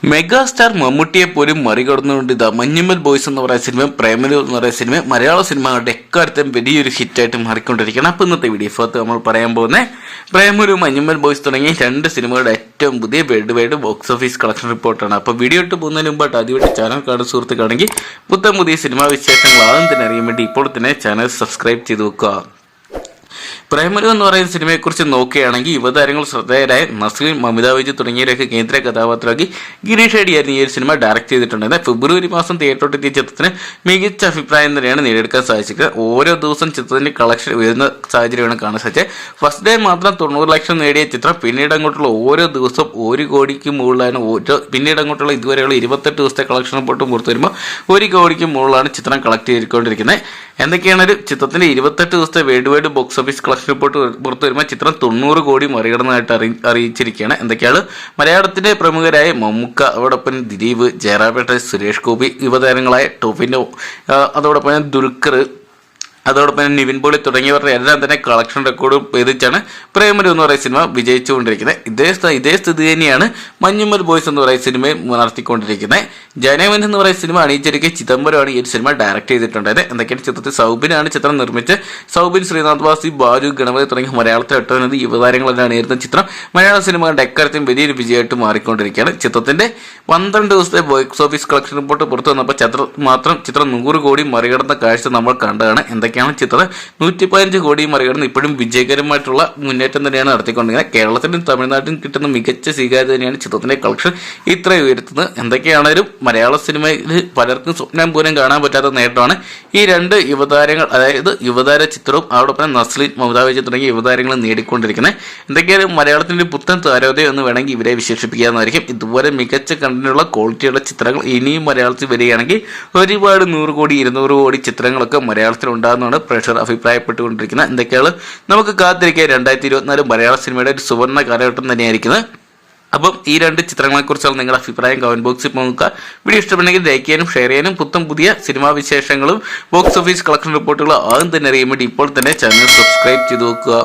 Megastar മമ്മൂട്ടിയെ പോലും മറികടന്നുകൊണ്ട് ഇതാ മഞ്ഞുമ്മൽ ബോയ്സ് എന്ന് പറയുന്ന സിനിമ, പ്രേമലു എന്ന് പറയുന്ന സിനിമ മലയാള സിനിമകളുടെ എക്കാലത്തും വലിയൊരു ഹിറ്റായിട്ട് മാറിക്കൊണ്ടിരിക്കുകയാണ്. അപ്പോൾ ഇന്നത്തെ വീഡിയോ നമ്മൾ പറയാൻ പോകുന്നത് പ്രേമലു, മഞ്ഞുമ്മൽ ബോയ്സ് തുടങ്ങിയ രണ്ട് സിനിമകളുടെ ഏറ്റവും പുതിയ world wide box office collection റിപ്പോർട്ടാണ്. അപ്പോൾ വീഡിയോ ഇട്ട് പോകുന്നതിന് മുമ്പായിട്ട് ആദ്യമായിട്ട് ചാനൽ കാണുന്ന സുഹൃത്തുക്കാണെങ്കിൽ പുതിയ സിനിമാ വിശേഷങ്ങൾ ആദ്യം തന്നെ അറിയാൻ വേണ്ടി ഇപ്പോൾ തന്നെ ചാനൽ സബ്സ്ക്രൈബ് ചെയ്ത് വെക്കുക. പ്രേമലു എന്ന് പറയുന്ന സിനിമയെക്കുറിച്ച് നോക്കുകയാണെങ്കിൽ യുവതാരങ്ങൾ ശ്രദ്ധേയരായ നസ്രീൻ, മമിത വിജയ് തുടങ്ങിയവരൊക്കെ കേന്ദ്ര കഥാപാത്രമാക്കി ഗിരീഷ് ഷെഡിയായിരുന്നു ഈ ഒരു സിനിമ ഡയറക്ട് ചെയ്തിട്ടുണ്ടായിരുന്നത്. ഫെബ്രുവരി മാസം തിയേറ്ററിലെത്തിയ ചിത്രത്തിന് മികച്ച അഭിപ്രായം തന്നെയാണ് നേടിയെടുക്കാൻ സാധിച്ചത്. ഓരോ ദിവസം ചിത്രത്തിന്റെ കളക്ഷൻ ഉയരുന്ന സാഹചര്യമാണ് കാണാൻ സാധിച്ചത്. ഫസ്റ്റ് ഡേ മാത്രം 90 ലക്ഷം നേടിയ ചിത്രം പിന്നീട് അങ്ങോട്ടുള്ള ഓരോ ദിവസവും 1 കോടിക്ക് മുകളിലാണ്. പിന്നീട് അങ്ങോട്ടുള്ള ഇതുവരെയുള്ള 28 ദിവസത്തെ കളക്ഷൻ റിപ്പോർട്ട് പുറത്തു വരുമ്പോൾ 1 കോടിക്ക് മുകളിലാണ് ചിത്രം കളക്ട് ചെയ്തുകൊണ്ടിരിക്കുന്നത്. എന്തൊക്കെയാണ് ഒരു ചിത്രത്തിന്റെ 28 ദിവസത്തെ world wide box office collection report പുറത്തു വരുമ്പോൾ ചിത്രം 90 കോടി മറികടന്നതായിട്ട് അറിയിച്ചിരിക്കുകയാണ്. എന്തൊക്കെയാണ് മലയാളത്തിന്റെ പ്രമുഖരായ മമ്മൂക്ക, അതോടൊപ്പം ദിലീപ്, ജയറാംപേട്ടൻ, സുരേഷ് ഗോപി, യുവതാരങ്ങളായ ടോവിനോ, അതോടൊപ്പം ദുൽഖർ, അതോടൊപ്പം നിവിൻ പോളി തുടങ്ങിയവരുടെ എല്ലാം തന്നെ കളക്ഷൻ റെക്കോർഡ് ഭേദിച്ചാണ് പ്രേമലു എന്ന് പറയുന്ന സിനിമ വിജയിച്ചുകൊണ്ടിരിക്കുന്നത്. ഇതേ സ്ഥിതി തന്നെയാണ് മഞ്ഞുമ്മൽ ബോയ്സ് എന്ന് പറയുന്ന സിനിമ നടത്തിക്കൊണ്ടിരിക്കുന്നത്. ജനവൻ എന്ന് പറയുന്ന സിനിമ അണിയിച്ചൊരുക്കിയ ചിദംബരമാണ് ഈ ഒരു സിനിമ ഡയറക്ട് ചെയ്തിട്ടുണ്ടായത്. എന്തൊക്കെയാണ് ചിത്രത്തിൽ സൗബിനാണ് ചിത്രം നിർമ്മിച്ച്. സൗബിൻ, ശ്രീനാഥ് വാസി, ബാലു, ഗണപതി തുടങ്ങിയ മലയാളത്തിൽ ഒട്ടനവധി യുവതാരങ്ങളെല്ലാം അണിയിരുന്ന ചിത്രം മലയാള സിനിമകളുടെ എക്കാലത്തും വലിയൊരു വിജയമായിട്ട് മാറിക്കൊണ്ടിരിക്കുകയാണ്. ചിത്രത്തിന്റെ 12 ദിവസത്തെ ബോക്സ് ഓഫീസ് കളക്ഷൻ റിപ്പോർട്ട് പുറത്തു വന്നപ്പോൾ ചിത്രം 100 കോടി മറികടന്ന കാഴ്ച നമ്മൾ കണ്ടതാണ്. ചിത്രം 115 കോടി മറികടന്ന് ഇപ്പോഴും വിജയകരമായിട്ടുള്ള മുന്നേറ്റം തന്നെയാണ് നടത്തിക്കൊണ്ടിരിക്കുന്നത്. കേരളത്തിലും തമിഴ്നാട്ടിലും കിട്ടുന്ന മികച്ച സ്വീകാര്യത തന്നെയാണ് ചിത്രത്തിന്റെ കളക്ഷൻ ഇത്ര ഉയർത്തുന്നത്. എന്തൊക്കെയാണെങ്കിലും മലയാള സിനിമയിൽ പലർക്കും സ്വപ്നം പോലും കാണാൻ പറ്റാത്ത നേട്ടമാണ് ഈ രണ്ട് യുവതാരങ്ങൾ, അതായത് യുവതാര ചിത്രവും അതോടൊപ്പം നസ്രീൻ, മമിത വിജയ് തുടങ്ങിയ യുവതാരങ്ങളും നേടിക്കൊണ്ടിരിക്കുന്നത്. എന്തൊക്കെയാലും മലയാളത്തിന്റെ പുത്തൻ താരോദയം എന്ന് വേണമെങ്കിൽ ഇവരെ വിശേഷിപ്പിക്കാവുന്നതായിരിക്കും. ഇതുപോലെ മികച്ച കണ്ടന്റുള്ള ക്വാളിറ്റിയുള്ള ചിത്രങ്ങൾ ഇനിയും മലയാളത്തിൽ വരികയാണെങ്കിൽ ഒരുപാട് 100 കോടി 200 കോടി ചിത്രങ്ങളൊക്കെ മലയാളത്തിൽ ഉണ്ടാകുന്ന പ്രേക്ഷകർ അഭിപ്രായപ്പെട്ടുകൊണ്ടിരിക്കുന്നത്. എന്തൊക്കെയാണ് നമുക്ക് കാത്തിരിക്കുക. 2024 മലയാള സിനിമയുടെ ഒരു സുവർണ്ണ കാലഘട്ടം തന്നെയായിരിക്കുന്നത്. അപ്പം ഈ രണ്ട് ചിത്രങ്ങളെ കുറിച്ചുള്ള നിങ്ങളുടെ അഭിപ്രായം കമന്റ് ബോക്സിൽ നോക്കുക. വീഡിയോ ഇഷ്ടപ്പെട്ടെങ്കിൽ ലൈക്ക് ചെയ്യാനും ഷെയർ ചെയ്യാനും പുതിയ സിനിമാ വിശേഷങ്ങളും ബോക്സ് ഓഫീസ് കളക്ഷൻ റിപ്പോർട്ടുകളും ആദ്യം തന്നെ അറിയാൻ വേണ്ടി ഇപ്പോൾ തന്നെ ചാനൽ സബ്സ്ക്രൈബ് ചെയ്ത് നോക്കുക.